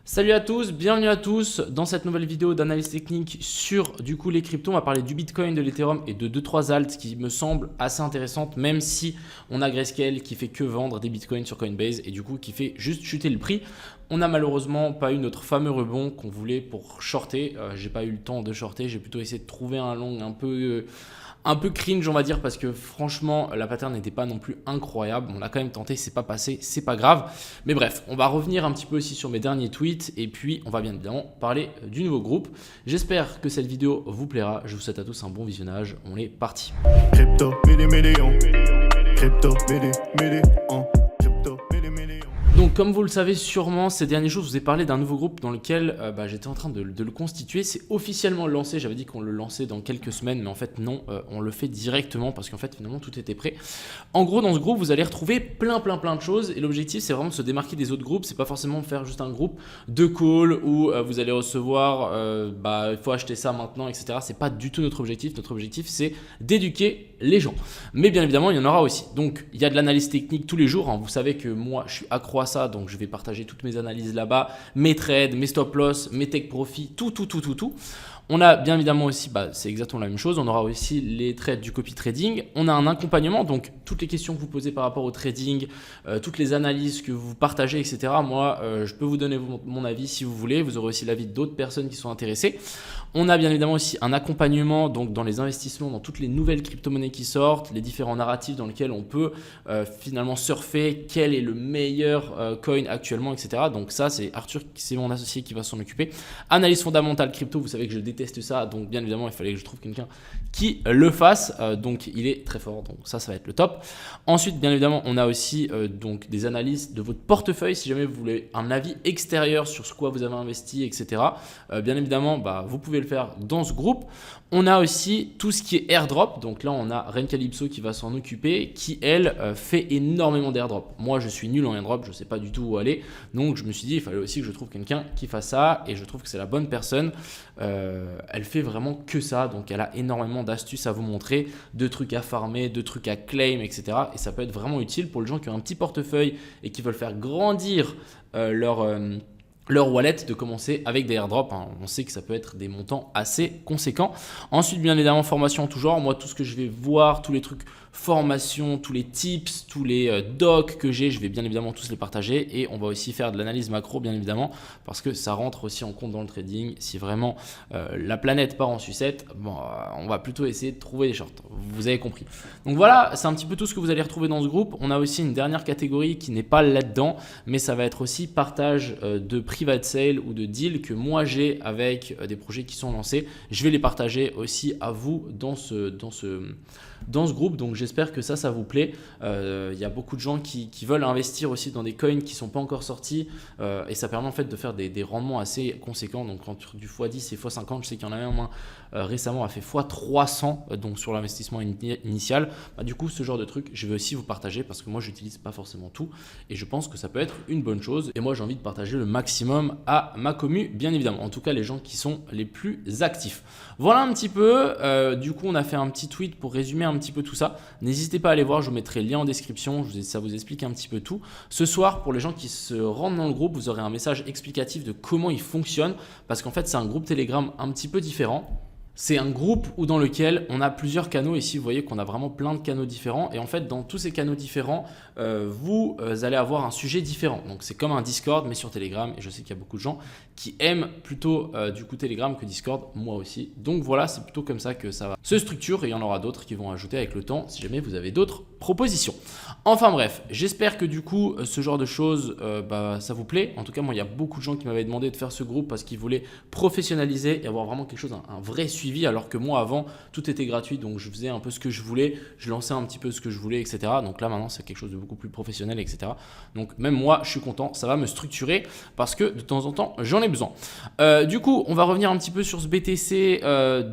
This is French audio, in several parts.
Salut à tous, bienvenue à tous dans cette nouvelle vidéo d'analyse technique sur les cryptos. On va parler du Bitcoin, de l'Ethereum et de 2-3 alts qui me semblent assez intéressantes, même si on a Grayscale qui fait que vendre des Bitcoins sur Coinbase et qui fait juste chuter le prix. On n'a malheureusement pas eu notre fameux rebond qu'on voulait pour shorter. J'ai pas eu le temps de shorter, j'ai plutôt essayé de trouver un long un peu cringe on va dire, parce que franchement la pattern n'était pas non plus incroyable. On l'a quand même tenté, c'est pas passé, c'est pas grave. Mais bref, on va revenir un petit peu aussi sur mes derniers tweets et puis on va bien évidemment parler du nouveau groupe. J'espère que cette vidéo vous plaira. Je vous souhaite à tous un bon visionnage. On est parti. Crypto, Donc comme vous le savez sûrement, ces derniers jours je vous ai parlé d'un nouveau groupe dans lequel j'étais en train de le constituer. C'est officiellement lancé, j'avais dit qu'on le lançait dans quelques semaines, mais en fait non, on le fait directement parce qu'en fait finalement tout était prêt. En gros dans ce groupe vous allez retrouver plein de choses et l'objectif c'est vraiment de se démarquer des autres groupes. C'est pas forcément faire juste un groupe de call où vous allez recevoir il faut acheter ça maintenant, etc. C'est pas du tout notre objectif. Notre objectif c'est d'éduquer les gens. Mais bien évidemment il y en aura aussi. Donc il y a de l'analyse technique tous les jours, hein. Vous savez que moi je suis accro à ça, donc je vais partager toutes mes analyses là-bas, mes trades, mes stop loss, mes take profit, tout. On a bien évidemment aussi, c'est exactement la même chose, on aura aussi les trades du copy trading. On a un accompagnement, donc toutes les questions que vous posez par rapport au trading, toutes les analyses que vous partagez, etc. Moi, je peux vous donner mon avis si vous voulez. Vous aurez aussi l'avis d'autres personnes qui sont intéressées. On a bien évidemment aussi un accompagnement donc dans les investissements, dans toutes les nouvelles crypto-monnaies qui sortent, les différents narratifs dans lesquels on peut finalement surfer quel est le meilleur coin actuellement, etc. Donc ça, c'est Arthur, c'est mon associé qui va s'en occuper. Analyse fondamentale crypto, vous savez que je déteste ça, donc bien évidemment, il fallait que je trouve quelqu'un qui le fasse. Donc il est très fort, donc ça va être le top. Ensuite, bien évidemment, on a aussi donc des analyses de votre portefeuille si jamais vous voulez un avis extérieur sur ce quoi vous avez investi, etc. Bien évidemment, vous pouvez le faire dans ce groupe. On a aussi tout ce qui est airdrop. Donc là, on a Ren Calypso qui va s'en occuper, qui elle fait énormément d'airdrop. Moi, je suis nul en airdrop, je ne sais pas du tout où aller. Donc je me suis dit, il fallait aussi que je trouve quelqu'un qui fasse ça et je trouve que c'est la bonne personne. Elle fait vraiment que ça. Donc elle a énormément d'astuces à vous montrer, de trucs à farmer, de trucs à claim, etc. Et ça peut être vraiment utile pour les gens qui ont un petit portefeuille et qui veulent faire grandir leur wallet, de commencer avec des airdrops. On sait que ça peut être des montants assez conséquents. Ensuite, bien évidemment, formation toujours. Moi, tout ce que je vais voir, tous les trucs formation, tous les tips, tous les docs que j'ai, je vais bien évidemment tous les partager. Et on va aussi faire de l'analyse macro, bien évidemment, parce que ça rentre aussi en compte dans le trading. Si vraiment la planète part en sucette, on va plutôt essayer de trouver des shorts. Vous avez compris. Donc voilà, c'est un petit peu tout ce que vous allez retrouver dans ce groupe. On a aussi une dernière catégorie qui n'est pas là-dedans, mais ça va être aussi partage de private sale ou de deal que moi j'ai avec des projets qui sont lancés. Je vais les partager aussi à vous dans ce groupe. Donc j'espère que ça vous plaît. Il y a beaucoup de gens qui veulent investir aussi dans des coins qui ne sont pas encore sortis et ça permet en fait de faire des rendements assez conséquents. Donc entre du x10 et x50, je sais qu'il y en a même un récemment a fait x300 donc sur l'investissement initial. Du coup, ce genre de truc, je vais aussi vous partager parce que moi, je n'utilise pas forcément tout et je pense que ça peut être une bonne chose. Et moi, j'ai envie de partager le maximum à ma commu, bien évidemment. En tout cas, les gens qui sont les plus actifs. Voilà un petit peu. Du coup, on a fait un petit tweet pour résumer un petit peu tout ça. N'hésitez pas à aller voir, je vous mettrai le lien en description. Ça vous explique un petit peu tout. Ce soir, pour les gens qui se rendent dans le groupe, vous aurez un message explicatif de comment il fonctionne parce qu'en fait, c'est un groupe Telegram un petit peu différent. C'est un groupe dans lequel on a plusieurs canaux. Ici, vous voyez qu'on a vraiment plein de canaux différents. Et en fait, dans tous ces canaux différents, vous allez avoir un sujet différent. Donc, c'est comme un Discord, mais sur Telegram. Et je sais qu'il y a beaucoup de gens qui aiment plutôt Telegram que Discord, moi aussi. Donc voilà, c'est plutôt comme ça que ça va se structure. Et il y en aura d'autres qui vont ajouter avec le temps si jamais vous avez d'autres propositions. Enfin bref, j'espère que du coup, ce genre de choses, ça vous plaît. En tout cas, moi, il y a beaucoup de gens qui m'avaient demandé de faire ce groupe parce qu'ils voulaient professionnaliser et avoir vraiment quelque chose, un vrai suivi. Alors que moi avant tout était gratuit, donc je faisais un peu ce que je voulais, je lançais un petit peu ce que je voulais, etc. Donc là maintenant c'est quelque chose de beaucoup plus professionnel, etc. Donc même moi je suis content, ça va me structurer parce que de temps en temps j'en ai besoin. Du coup on va revenir un petit peu sur ce BTC.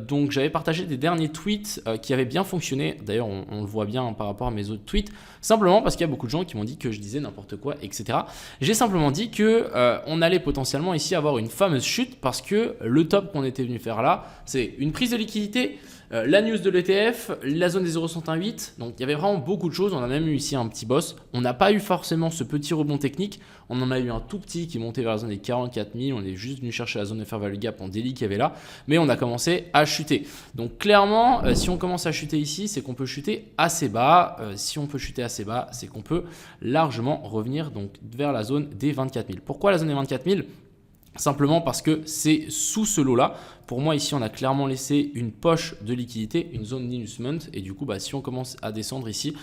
Donc j'avais partagé des derniers tweets qui avaient bien fonctionné. D'ailleurs on le voit bien par rapport à mes autres tweets, simplement parce qu'il y a beaucoup de gens qui m'ont dit que je disais n'importe quoi, etc. J'ai simplement dit que on allait potentiellement ici avoir une fameuse chute parce que le top qu'on était venu faire là, c'est une prise de liquidité La news de l'ETF, la zone des 0,68, donc il y avait vraiment beaucoup de choses. On a même eu ici un petit boss. On n'a pas eu forcément ce petit rebond technique. On en a eu un tout petit qui montait vers la zone des 44 000. On est juste venu chercher la zone de fair value gap en daily qu'il y avait là. Mais on a commencé à chuter. Donc clairement, si on commence à chuter ici, c'est qu'on peut chuter assez bas. Si on peut chuter assez bas, c'est qu'on peut largement revenir donc vers la zone des 24 000. Pourquoi la zone des 24 000 ? Simplement parce que c'est sous ce lot-là. Pour moi, ici, on a clairement laissé une poche de liquidité, une zone d'investment. Et du coup, si on commence à descendre ici,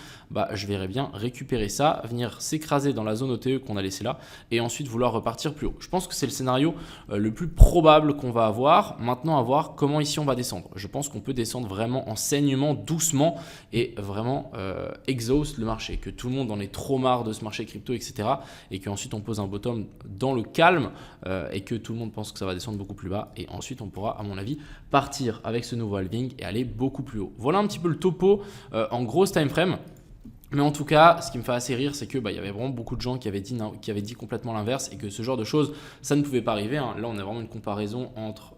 je verrais bien récupérer ça, venir s'écraser dans la zone OTE qu'on a laissée là et ensuite vouloir repartir plus haut. Je pense que c'est le scénario le plus probable qu'on va avoir. Maintenant, à voir comment ici on va descendre. Je pense qu'on peut descendre vraiment en saignement, doucement et vraiment exhaust le marché. Que tout le monde en ait trop marre de ce marché crypto, etc. Et qu'ensuite on pose un bottom dans le calme et que tout le monde pense que ça va descendre beaucoup plus bas. Et ensuite, on pourra, à mon avis, partir avec ce nouveau halving et aller beaucoup plus haut. Voilà un petit peu le topo en grosse time frame. Mais en tout cas, ce qui me fait assez rire, c'est que y avait vraiment beaucoup de gens qui avaient dit complètement l'inverse et que ce genre de choses, ça ne pouvait pas arriver. Hein. Là, on a vraiment une comparaison entre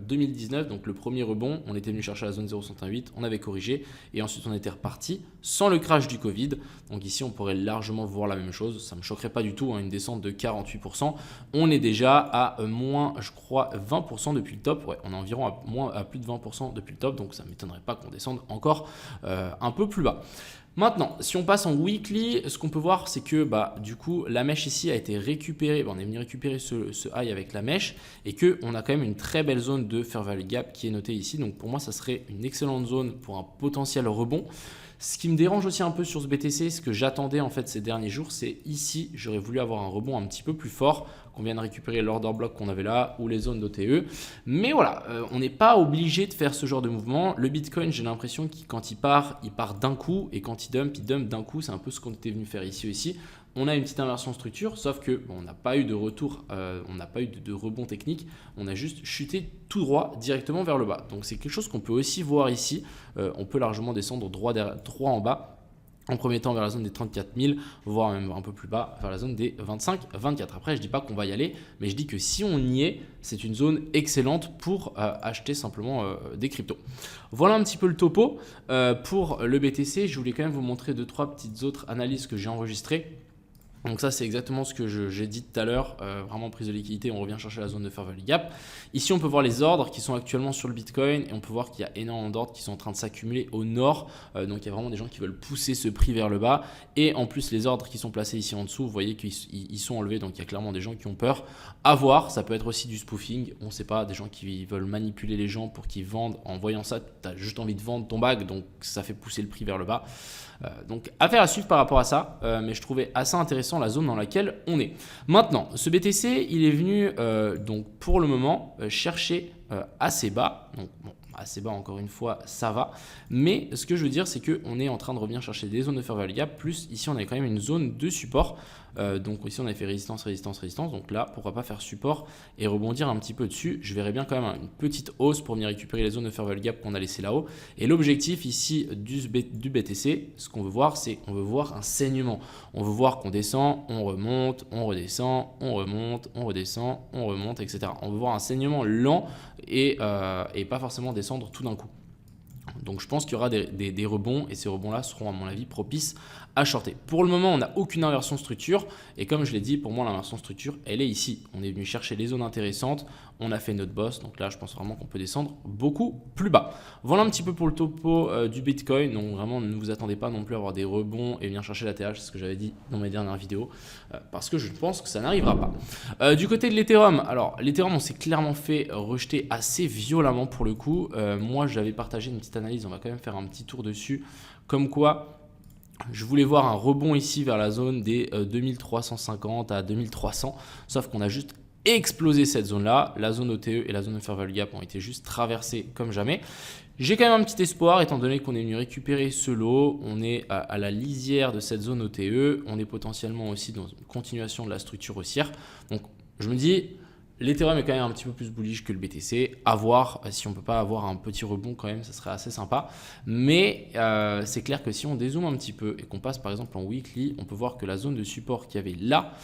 2019, donc le premier rebond, on était venu chercher la zone 0,68, on avait corrigé et ensuite on était reparti sans le crash du Covid. Donc ici, on pourrait largement voir la même chose. Ça ne me choquerait pas du tout, hein, une descente de 48%. On est déjà à moins, je crois, 20% depuis le top. Ouais, on est environ à plus de 20% depuis le top, donc ça ne m'étonnerait pas qu'on descende encore un peu plus bas. Maintenant, si on passe en weekly, ce qu'on peut voir, c'est que du coup, la mèche ici a été récupérée. On est venu récupérer ce high avec la mèche et qu'on a quand même une très belle zone de fair value gap qui est notée ici. Donc pour moi, ça serait une excellente zone pour un potentiel rebond. Ce qui me dérange aussi un peu sur ce BTC, ce que j'attendais en fait ces derniers jours, c'est ici, j'aurais voulu avoir un rebond un petit peu plus fort, qu'on vienne récupérer l'order block qu'on avait là ou les zones d'OTE. Mais voilà, on n'est pas obligé de faire ce genre de mouvement. Le Bitcoin, j'ai l'impression qu'il quand il part d'un coup et quand il dump d'un coup. C'est un peu ce qu'on était venu faire ici aussi. On a une petite inversion structure, sauf que on n'a pas eu de retour, on n'a pas eu de rebond technique, on a juste chuté tout droit directement vers le bas. Donc c'est quelque chose qu'on peut aussi voir ici. On peut largement descendre droit en bas. En premier temps vers la zone des 34 000, voire même un peu plus bas vers la zone des 25-24. Après, je ne dis pas qu'on va y aller, mais je dis que si on y est, c'est une zone excellente pour acheter simplement des cryptos. Voilà un petit peu le topo pour le BTC. Je voulais quand même vous montrer 2-3 petites autres analyses que j'ai enregistrées. Donc ça, c'est exactement ce que j'ai dit tout à l'heure, vraiment prise de liquidité, on revient chercher la zone de fair value gap. Ici, on peut voir les ordres qui sont actuellement sur le Bitcoin et on peut voir qu'il y a énormément d'ordres qui sont en train de s'accumuler au nord. Donc il y a vraiment des gens qui veulent pousser ce prix vers le bas. Et en plus, les ordres qui sont placés ici en dessous, vous voyez qu'ils sont enlevés. Donc il y a clairement des gens qui ont peur. À voir, ça peut être aussi du spoofing. On ne sait pas, des gens qui veulent manipuler les gens pour qu'ils vendent. En voyant ça, tu as juste envie de vendre ton bag, donc ça fait pousser le prix vers le bas. Donc affaire à suivre par rapport à ça, mais je trouvais assez intéressant la zone dans laquelle on est. Maintenant, ce BTC, il est venu donc pour le moment chercher assez bas. Donc bon, assez bas encore une fois, ça va. Mais ce que je veux dire, c'est qu'on est en train de revenir chercher des zones de fair value gap. Plus ici, on a quand même une zone de support. Donc ici, on a fait résistance, résistance, résistance. Donc là, pourquoi pas faire support et rebondir un petit peu dessus. Je verrais bien quand même une petite hausse pour venir récupérer les zones de fair value gap qu'on a laissées là-haut. Et l'objectif ici du BTC, ce qu'on veut voir, c'est qu'on veut voir un saignement. On veut voir qu'on descend, on remonte, on redescend, on remonte, on redescend, on remonte, etc. On veut voir un saignement lent et pas forcément descendre tout d'un coup. Donc je pense qu'il y aura des rebonds et ces rebonds-là seront à mon avis propices à shorter. Pour le moment, on n'a aucune inversion structure et comme je l'ai dit, pour moi l'inversion structure, elle est ici. On est venu chercher les zones intéressantes, on a fait notre boss, donc là je pense vraiment qu'on peut descendre beaucoup plus bas. Voilà un petit peu pour le topo du Bitcoin, donc vraiment ne vous attendez pas non plus à avoir des rebonds et venir chercher la TH, c'est ce que j'avais dit dans mes dernières vidéos, parce que je pense que ça n'arrivera pas. Du côté de l'Ethereum, alors l'Ethereum on s'est clairement fait rejeter assez violemment pour le coup. Moi j'avais partagé une petite analyse, on va quand même faire un petit tour dessus, comme quoi je voulais voir un rebond ici vers la zone des 2350 à 2300, sauf qu'on a juste explosé cette zone-là. La zone OTE et la zone de fair value gap ont été juste traversées comme jamais. J'ai quand même un petit espoir étant donné qu'on est venu récupérer ce lot. On est à la lisière de cette zone OTE. On est potentiellement aussi dans une continuation de la structure haussière. Donc je me dis, l'Ethereum est quand même un petit peu plus bullish que le BTC. À voir si on ne peut pas avoir un petit rebond quand même, ça serait assez sympa. Mais c'est clair que si on dézoome un petit peu et qu'on passe par exemple en weekly, on peut voir que la zone de support qu'il y avait là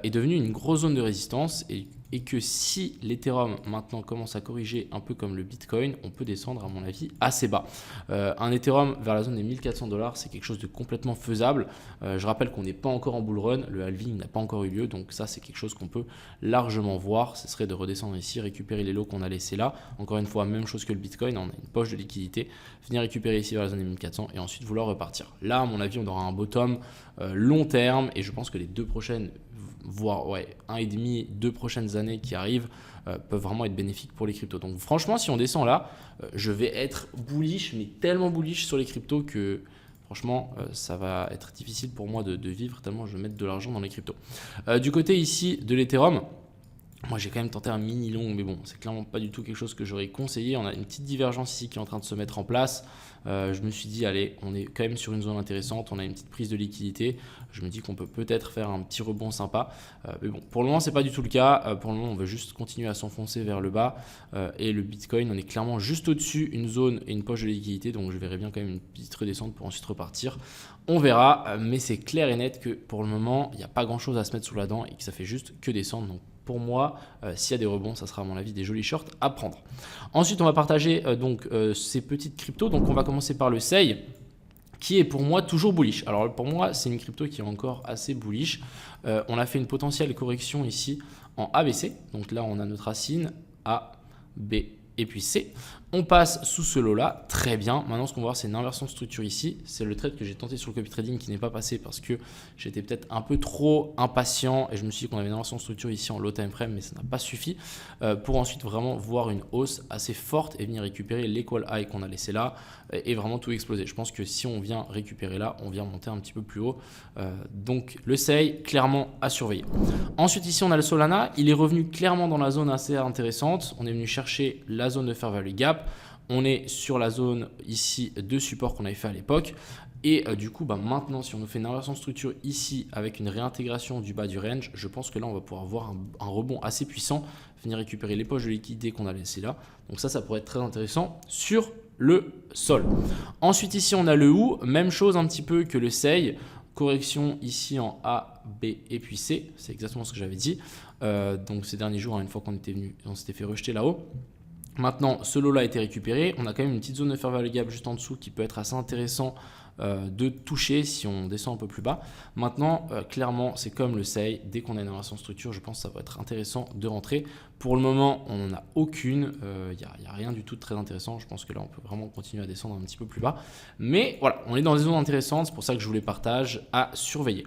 est devenue une grosse zone de résistance et et que si l'Ethereum maintenant commence à corriger un peu comme le Bitcoin, on peut descendre à mon avis assez bas. Un Ethereum vers la zone des 1400$, c'est quelque chose de complètement faisable. Je rappelle qu'on n'est pas encore en bull run, le halving n'a pas encore eu lieu, donc ça c'est quelque chose qu'on peut largement voir. Ce serait de redescendre ici, récupérer les lots qu'on a laissés là. Encore une fois, même chose que le Bitcoin, on a une poche de liquidité, venir récupérer ici vers la zone des 1400 et ensuite vouloir repartir. Là, à mon avis, on aura un bottom long terme et je pense que les 2 prochaines, voire 1,5, 2 prochaines années qui arrivent peuvent vraiment être bénéfiques pour les cryptos. Donc franchement, si on descend là, je vais être bullish, mais tellement bullish sur les cryptos que franchement, ça va être difficile pour moi de vivre tellement je vais mettre de l'argent dans les cryptos. Du côté ici de l'Ethereum, moi j'ai quand même tenté un mini long, mais bon, c'est clairement pas du tout quelque chose que j'aurais conseillé. On a une petite divergence ici qui est en train de se mettre en place. Je me suis dit, allez, on est quand même sur une zone intéressante, on a une petite prise de liquidité. Je me dis qu'on peut peut-être faire un petit rebond sympa. Mais bon, pour le moment, c'est pas du tout le cas. Pour le moment, on va juste continuer à s'enfoncer vers le bas. Et le Bitcoin, on est clairement juste au-dessus, une zone et une poche de liquidité. Donc je verrai bien quand même une petite redescente pour ensuite repartir. On verra, mais c'est clair et net que pour le moment, il n'y a pas grand-chose à se mettre sous la dent et que ça fait juste que descendre. Donc pour moi, s'il y a des rebonds, ça sera à mon avis des jolis shorts à prendre. Ensuite, on va partager ces petites cryptos. Donc on va commencer par le SEI, qui est pour moi toujours bullish. Alors pour moi, c'est une crypto qui est encore assez bullish. On a fait une potentielle correction ici en ABC. Donc là, on a notre racine A, B et puis C. On passe sous ce lot-là, très bien. Maintenant, ce qu'on va voir, c'est une inversion de structure ici. C'est le trade que j'ai tenté sur le copy trading qui n'est pas passé parce que j'étais peut-être un peu trop impatient et je me suis dit qu'on avait une inversion de structure ici en low time frame, mais ça n'a pas suffi pour ensuite vraiment voir une hausse assez forte et venir récupérer l'equal high qu'on a laissé là et vraiment tout exploser. Je pense que si on vient récupérer là, on vient monter un petit peu plus haut. Donc le SEI, clairement à surveiller. Ensuite, ici, on a le Solana. Il est revenu clairement dans la zone assez intéressante. On est venu chercher la zone de fair value gap. On est sur la zone ici de support qu'on avait fait à l'époque. Et du coup, maintenant, si on nous fait une inversion de structure ici avec une réintégration du bas du range, je pense que là, on va pouvoir voir un rebond assez puissant, venir récupérer les poches de liquidité qu'on a laissées là. Donc ça pourrait être très intéressant sur le sol. Ensuite, ici, on a le OU. Même chose un petit peu que le SEI. Correction ici en A, B et puis C. C'est exactement ce que j'avais dit. Donc ces derniers jours, une fois qu'on était venu, on s'était fait rejeter là-haut. Maintenant, ce lot-là a été récupéré. On a quand même une petite zone de fair value gap juste en dessous qui peut être assez intéressant de toucher si on descend un peu plus bas. Maintenant, clairement, c'est comme le SEI. Dès qu'on a une inversion de structure, je pense que ça va être intéressant de rentrer. Pour le moment, on n'en a aucune. Il n'y a rien du tout de très intéressant. Je pense que là, on peut vraiment continuer à descendre un petit peu plus bas. Mais voilà, on est dans des zones intéressantes. C'est pour ça que je vous les partage à surveiller.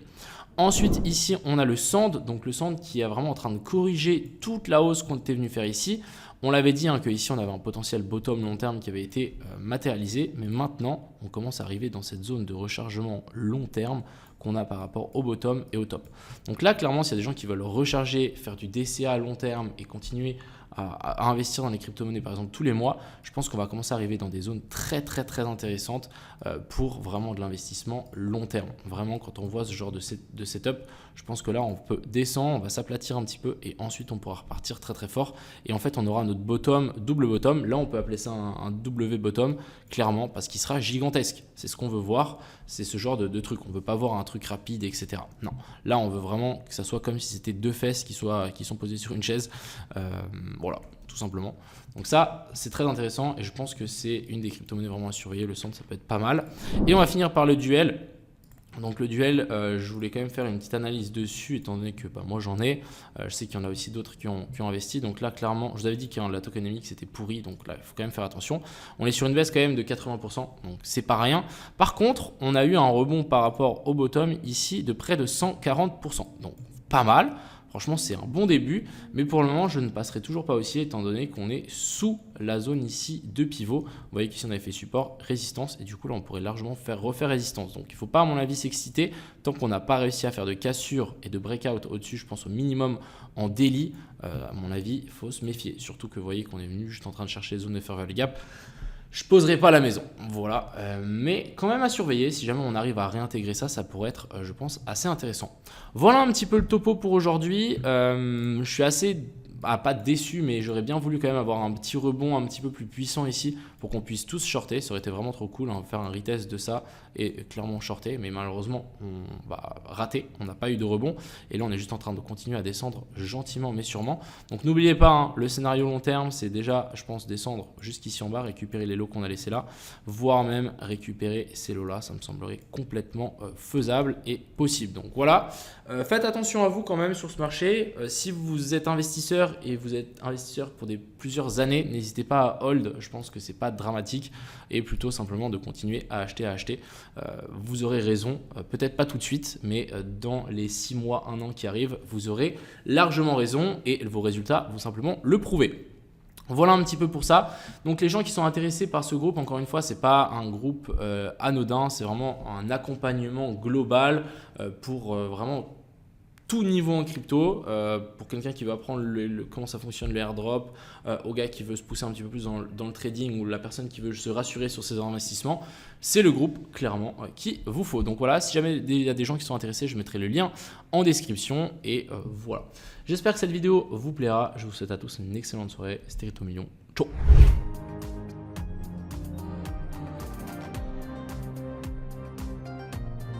Ensuite, ici, on a le SAND. Donc, le SAND qui est vraiment en train de corriger toute la hausse qu'on était venu faire ici. On l'avait dit que ici on avait un potentiel bottom long terme qui avait été matérialisé, mais maintenant on commence à arriver dans cette zone de rechargement long terme qu'on a par rapport au bottom et au top. Donc là clairement, s'il y a des gens qui veulent recharger, faire du DCA à long terme et continuer à investir dans les crypto-monnaies par exemple tous les mois, je pense qu'on va commencer à arriver dans des zones très intéressantes pour vraiment de l'investissement long terme. Vraiment, quand on voit ce genre de setup, je pense que là on peut descendre, on va s'aplatir un petit peu et ensuite on pourra repartir très fort. Et en fait on aura notre bottom, double bottom. Là on peut appeler ça un W bottom clairement parce qu'il sera gigantesque. C'est ce qu'on veut voir, c'est ce genre de truc. On ne veut pas voir un truc rapide, etc. Non, là on veut vraiment que ça soit comme si c'était deux fesses qui sont posées sur une chaise. Voilà, tout simplement. Donc ça, c'est très intéressant et je pense que c'est une des crypto-monnaies vraiment à surveiller. Le centre, ça peut être pas mal. Et on va finir par le duel. Donc le duel, je voulais quand même faire une petite analyse dessus étant donné que moi j'en ai. Je sais qu'il y en a aussi d'autres qui ont investi. Donc là, clairement, je vous avais dit que la tokenomics c'était pourri. Donc là, il faut quand même faire attention. On est sur une baisse quand même de 80%. Donc c'est pas rien. Par contre, on a eu un rebond par rapport au bottom ici de près de 140%. Donc pas mal. Franchement, c'est un bon début, mais pour le moment, je ne passerai toujours pas haussier étant donné qu'on est sous la zone ici de pivot. Vous voyez qu'ici, on avait fait support, résistance, et du coup, là, on pourrait largement refaire résistance. Donc, il ne faut pas, à mon avis, s'exciter tant qu'on n'a pas réussi à faire de cassure et de breakout au-dessus, je pense au minimum en daily. À mon avis, il faut se méfier. Surtout que vous voyez qu'on est venu juste en train de chercher les zones de fair value gap. Je poserai pas à la maison, voilà, mais quand même à surveiller, si jamais on arrive à réintégrer ça, ça pourrait être, je pense, assez intéressant. Voilà un petit peu le topo pour aujourd'hui, je suis assez pas déçu, mais j'aurais bien voulu quand même avoir un petit rebond un petit peu plus puissant ici pour qu'on puisse tous shorter. Ça aurait été vraiment trop cool, hein, faire un retest de ça et clairement shorter, mais malheureusement on va rater, on n'a pas eu de rebond et là on est juste en train de continuer à descendre gentiment mais sûrement. Donc n'oubliez pas, hein, le scénario long terme, c'est déjà, je pense, descendre jusqu'ici en bas, récupérer les lots qu'on a laissés là, voire même récupérer ces lots là. Ça me semblerait complètement faisable et possible. Donc voilà, faites attention à vous quand même sur ce marché. Si vous êtes investisseur et vous êtes investisseur pour plusieurs années, n'hésitez pas à hold. Je pense que c'est pas dramatique et plutôt simplement de continuer à acheter. Vous aurez raison, peut-être pas tout de suite, mais dans les 6 mois, 1 an qui arrivent, vous aurez largement raison et vos résultats vont simplement le prouver. Voilà un petit peu pour ça. Donc les gens qui sont intéressés par ce groupe, encore une fois, c'est pas un groupe anodin, c'est vraiment un accompagnement global pour vraiment tout niveau en crypto, pour quelqu'un qui veut apprendre comment ça fonctionne le airdrop, au gars qui veut se pousser un petit peu plus dans le trading ou la personne qui veut se rassurer sur ses investissements, c'est le groupe clairement qu'il vous faut. Donc voilà, si jamais il y a des gens qui sont intéressés, je mettrai le lien en description et voilà. J'espère que cette vidéo vous plaira. Je vous souhaite à tous une excellente soirée. C'était Crypto Millions. Ciao.